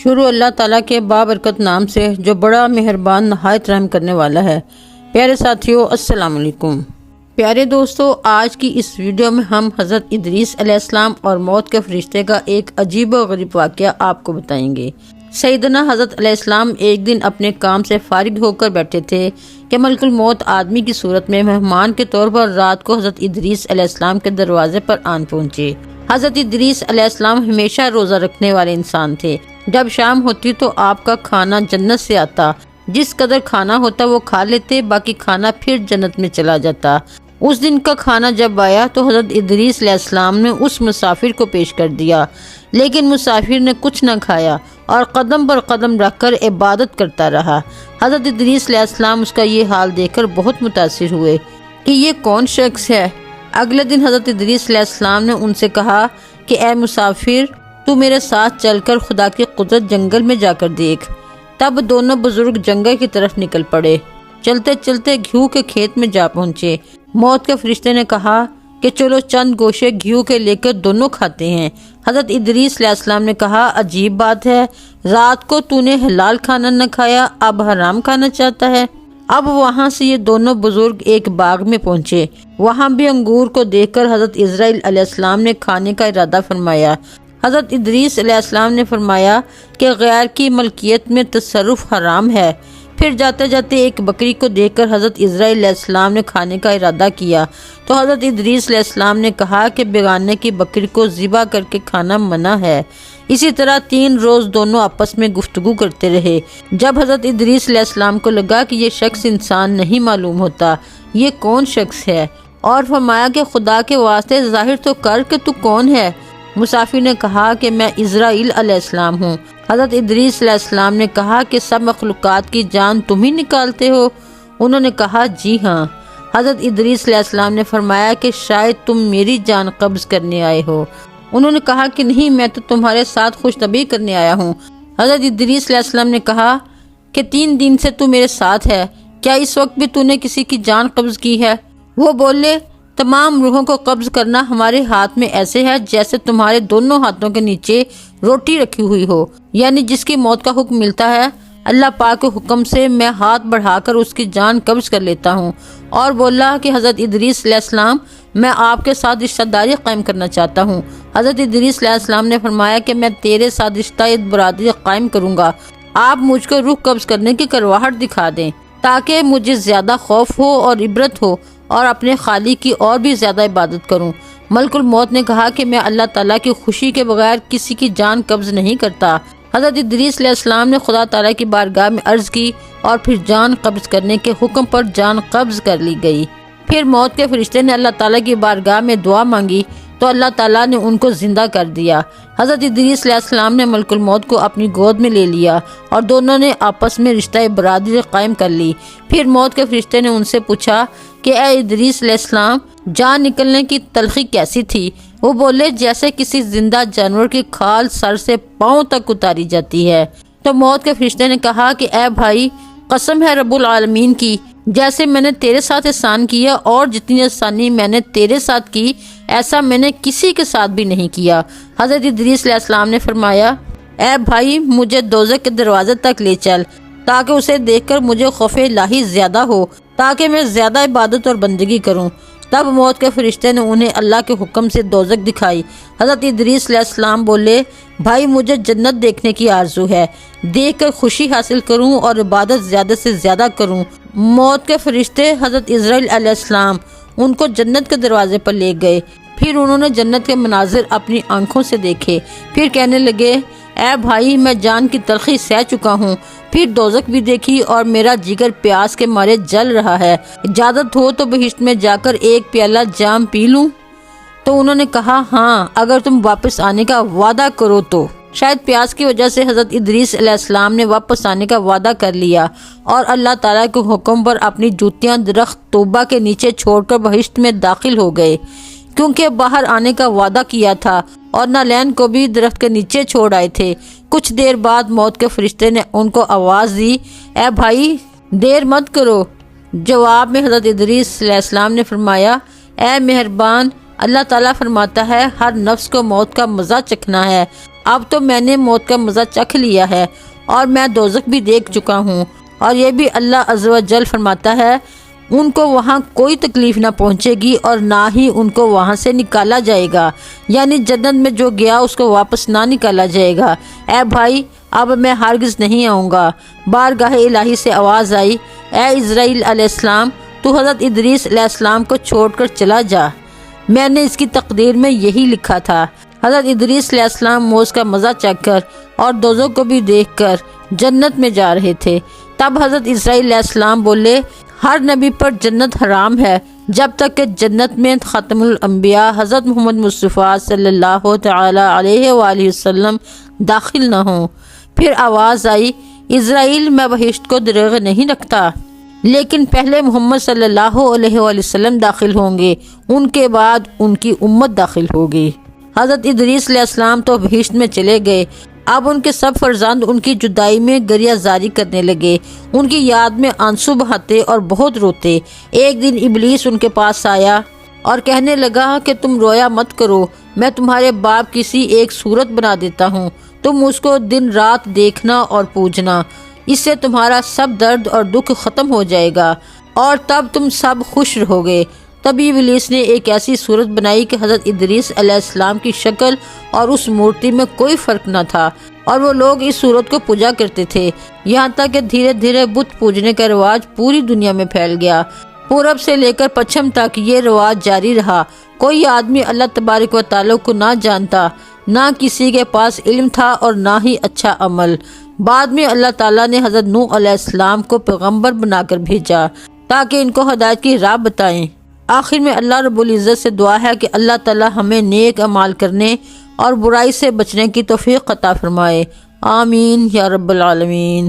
شروع اللہ تعالیٰ کے بابرکت نام سے جو بڑا مہربان نہایت رحم کرنے والا ہے۔ پیارے ساتھیو، السلام علیکم۔ پیارے دوستو، آج کی اس ویڈیو میں ہم حضرت ادریس علیہ السلام اور موت کے فرشتے کا ایک عجیب و غریب واقعہ آپ کو بتائیں گے۔ سیدنا حضرت علیہ السلام ایک دن اپنے کام سے فارغ ہو کر بیٹھے تھے کہ ملک الموت آدمی کی صورت میں مہمان کے طور پر رات کو حضرت ادریس علیہ السلام کے دروازے پر آن پہنچے۔ حضرت ادریس علیہ السلام ہمیشہ روزہ رکھنے والے انسان تھے۔ جب شام ہوتی تو آپ کا کھانا جنت سے آتا، جس قدر کھانا ہوتا وہ کھا لیتے، باقی کھانا پھر جنت میں چلا جاتا۔ اس دن کا کھانا جب آیا تو حضرت ادریس علیہ السلام نے اس مسافر کو پیش کر دیا، لیکن مسافر نے کچھ نہ کھایا اور قدم پر قدم رکھ کر عبادت کرتا رہا۔ حضرت ادریس علیہ السلام اس کا یہ حال دیکھ کر بہت متاثر ہوئے کہ یہ کون شخص ہے۔ اگلے دن حضرت ادریس علیہ السلام نے ان سے کہا کہ اے مسافر، تو میرے ساتھ چل کر خدا کی قدرت جنگل میں جا کر دیکھ۔ تب دونوں بزرگ جنگل کی طرف نکل پڑے۔ چلتے چلتے گھیو کے کھیت میں جا پہنچے۔ موت کے فرشتے نے کہا کہ چلو چند گوشے گھیو کے لے کر دونوں کھاتے ہیں۔ حضرت ادریس علیہ السلام نے کہا، عجیب بات ہے، رات کو تو نے حلال کھانا نہ کھایا، اب حرام کھانا چاہتا ہے۔ اب وہاں سے یہ دونوں بزرگ ایک باغ میں پہنچے۔ وہاں بھی انگور کو دیکھ کر حضرت اسرائیل علیہ السلام نے کھانے کا ارادہ فرمایا۔ حضرت ادریس علیہ السلام نے فرمایا کہ غیر کی ملکیت میں تصرف حرام ہے۔ پھر جاتے جاتے ایک بکری کو دیکھ کر حضرت اسرائیل علیہ السلام نے کھانے کا ارادہ کیا تو حضرت ادریس علیہ السلام نے کہا کہ بیگانے کی بکری کو ذبح کر کے کھانا منع ہے۔ اسی طرح 3 روز دونوں آپس میں گفتگو کرتے رہے۔ جب حضرت ادریس علیہ السلام کو لگا کہ یہ شخص انسان نہیں معلوم ہوتا، یہ کون شخص ہے، اور فرمایا کہ خدا کے واسطے ظاہر تو کر کہ تو کون ہے۔ مسافر نے کہا کہ میں اسرائیل علیہ السلام ہوں۔ حضرت ادریس علیہ السلام نے کہا کہ سب مخلوقات کی جان تم ہی نکالتے ہو؟ انہوں نے کہا جی ہاں۔ حضرت ادریس علیہ السلام نے فرمایا کہ شاید تم میری جان قبض کرنے آئے ہو۔ انہوں نے کہا کہ نہیں، میں تو تمہارے ساتھ خوش طبعی کرنے آیا ہوں۔ حضرت ادریس علیہ السلام نے کہا کہ 3 دن سے تو میرے ساتھ ہے، کیا اس وقت بھی تو نے کسی کی جان قبض کی ہے؟ وہ بولے، تمام روحوں کو قبض کرنا ہمارے ہاتھ میں ایسے ہے جیسے تمہارے دونوں ہاتھوں کے نیچے روٹی رکھی ہوئی ہو، یعنی جس کی موت کا حکم ملتا ہے اللہ پاک کے حکم سے میں ہاتھ بڑھا کر اس کی جان قبض کر لیتا ہوں۔ اور بولا کہ حضرت ادریس علیہ السلام، میں آپ کے ساتھ رشتہ داری قائم کرنا چاہتا ہوں۔ حضرت ادریس علیہ السلام نے فرمایا کہ میں تیرے ساتھ رشتہ برادری قائم کروں گا، آپ مجھ کو روح قبض کرنے کی کرواہٹ دکھا دیں تاکہ مجھے زیادہ خوف ہو اور عبرت ہو اور اپنے خالق کی اور بھی زیادہ عبادت کروں۔ ملک الموت نے کہا کہ میں اللہ تعالیٰ کی خوشی کے بغیر کسی کی جان قبض نہیں کرتا۔ حضرت ادریس علیہ السلام نے خدا تعالیٰ کی بارگاہ میں عرض کی اور پھر جان قبض کرنے کے حکم پر جان قبض کر لی گئی۔ پھر موت کے فرشتے نے اللہ تعالیٰ کی بارگاہ میں دعا مانگی تو اللہ تعالیٰ نے ان کو زندہ کر دیا۔ حضرت ادریس علیہ السلام نے ملک الموت کو اپنی گود میں لے لیا اور دونوں نے آپس میں رشتہ برادری قائم کر لی۔ پھر موت کے فرشتے نے ان سے پوچھا کہ اے ادریس علیہ السلام، جان نکلنے کی تلخی کیسی تھی؟ وہ بولے، جیسے کسی زندہ جانور کی کھال سر سے پاؤں تک اتاری جاتی ہے۔ تو موت کے فرشتے نے کہا کہ اے بھائی، قسم ہے رب العالمین کی، جیسے میں نے تیرے ساتھ احسان کیا اور جتنی احسانی میں نے تیرے ساتھ کی ایسا میں نے کسی کے ساتھ بھی نہیں کیا۔ حضرت ادریس علیہ السلام نے فرمایا، اے بھائی، مجھے دوزخ کے دروازے تک لے چل تاکہ اسے دیکھ کر مجھے خوف الہی زیادہ ہو، تاکہ میں زیادہ عبادت اور بندگی کروں۔ تب موت کے فرشتے نے انہیں اللہ کے حکم سے دوزخ دکھائی۔ حضرت ادریس علیہ السلام بولے، بھائی مجھے جنت دیکھنے کی آرزو ہے، دیکھ کر خوشی حاصل کروں اور عبادت زیادہ سے زیادہ کروں۔ موت کے فرشتے حضرت اسرائیل علیہ السلام ان کو جنت کے دروازے پر لے گئے۔ پھر انہوں نے جنت کے مناظر اپنی آنکھوں سے دیکھے۔ پھر کہنے لگے، اے بھائی، میں جان کی تلخی سہ چکا ہوں۔ پھر دوزخ بھی دیکھی اور میرا جگر پیاس کے مارے جل رہا ہے، اجازت ہو تو بہشت میں جا کر ایک پیالہ جام پی لوں؟ تو انہوں نے کہا، ہاں، اگر تم واپس آنے کا وعدہ کرو تو۔ شاید پیاس کی وجہ سے حضرت ادریس علیہ السلام نے واپس آنے کا وعدہ کر لیا اور اللہ تعالیٰ کے حکم پر اپنی جوتیاں درخت توبہ کے نیچے چھوڑ کر بہشت میں داخل ہو گئے، کیونکہ باہر آنے کا وعدہ کیا تھا اور نالین کو بھی درخت کے نیچے چھوڑ آئے تھے۔ کچھ دیر بعد موت کے فرشتے نے ان کو آواز دی، اے بھائی، دیر مت کرو۔ جواب میں حضرت ادریس علیہ السلام نے فرمایا، اے مہربان، اللہ تعالیٰ فرماتا ہے ہر نفس کو موت کا مزہ چکھنا ہے، اب تو میں نے موت کا مزہ چکھ لیا ہے اور میں دوزخ بھی دیکھ چکا ہوں، اور یہ بھی اللہ عز و جل فرماتا ہے ان کو وہاں کوئی تکلیف نہ پہنچے گی اور نہ ہی ان کو وہاں سے نکالا جائے گا، یعنی جنت میں جو گیا اس کو واپس نہ نکالا جائے گا۔ اے بھائی، اب میں ہرگز نہیں آؤں گا۔ بارگاہ الہی سے آواز آئی، اے اسرائیل علیہ السلام، تو حضرت ادریس علیہ السلام کو چھوڑ کر چلا جا، میں نے اس کی تقدیر میں یہی لکھا تھا۔ حضرت ادریس علیہ السلام موت کا مزہ چکھ کر اور دوزخ کو بھی دیکھ کر جنت میں جا رہے تھے۔ تب حضرت اسرائیل علیہ السلام بولے، ہر نبی پر جنت حرام ہے جب تک کہ جنت میں ختم الانبیاء حضرت محمد مصطفیٰ صلی اللہ تعالی علیہ وآلہ وسلم داخل نہ ہوں۔ پھر آواز آئی، اسرائیل، میں بہشت کو دریغ نہیں رکھتا، لیکن پہلے محمد صلی اللہ علیہ وآلہ وسلم داخل ہوں گے، ان کے بعد ان کی امت داخل ہوگی۔ حضرت ادریس علیہ السلام تو بہشت میں چلے گئے۔ اب ان کے سب فرزند ان کی جدائی میں گریہ زاری کرنے لگے، ان کی یاد میں آنسو بہاتے اور بہت روتے۔ ایک دن ابلیس ان کے پاس آیا اور کہنے لگا کہ تم رویا مت کرو، میں تمہارے باپ کسی ایک صورت بنا دیتا ہوں، تم اس کو دن رات دیکھنا اور پوجنا، اس سے تمہارا سب درد اور دکھ ختم ہو جائے گا اور تب تم سب خوش رہو گے۔ تبھی ابلیس نے ایک ایسی صورت بنائی کہ حضرت ادریس علیہ السلام کی شکل اور اس مورتی میں کوئی فرق نہ تھا، اور وہ لوگ اس صورت کو پوجا کرتے تھے، یہاں تک کہ دھیرے دھیرے بت پوجنے کا رواج پوری دنیا میں پھیل گیا۔ پورب سے لے کر پچھم تک یہ رواج جاری رہا۔ کوئی آدمی اللہ تبارک و تعالیٰ کو نہ جانتا، نہ کسی کے پاس علم تھا اور نہ ہی اچھا عمل۔ بعد میں اللہ تعالیٰ نے حضرت نوح علیہ السلام کو پیغمبر بنا کر بھیجا تاکہ ان کو ہدایت کی راہ بتائیں۔ آخر میں اللہ رب العزت سے دعا ہے کہ اللہ تعالیٰ ہمیں نیک اعمال کرنے اور برائی سے بچنے کی توفیق عطا فرمائے۔ آمین یا رب العالمین۔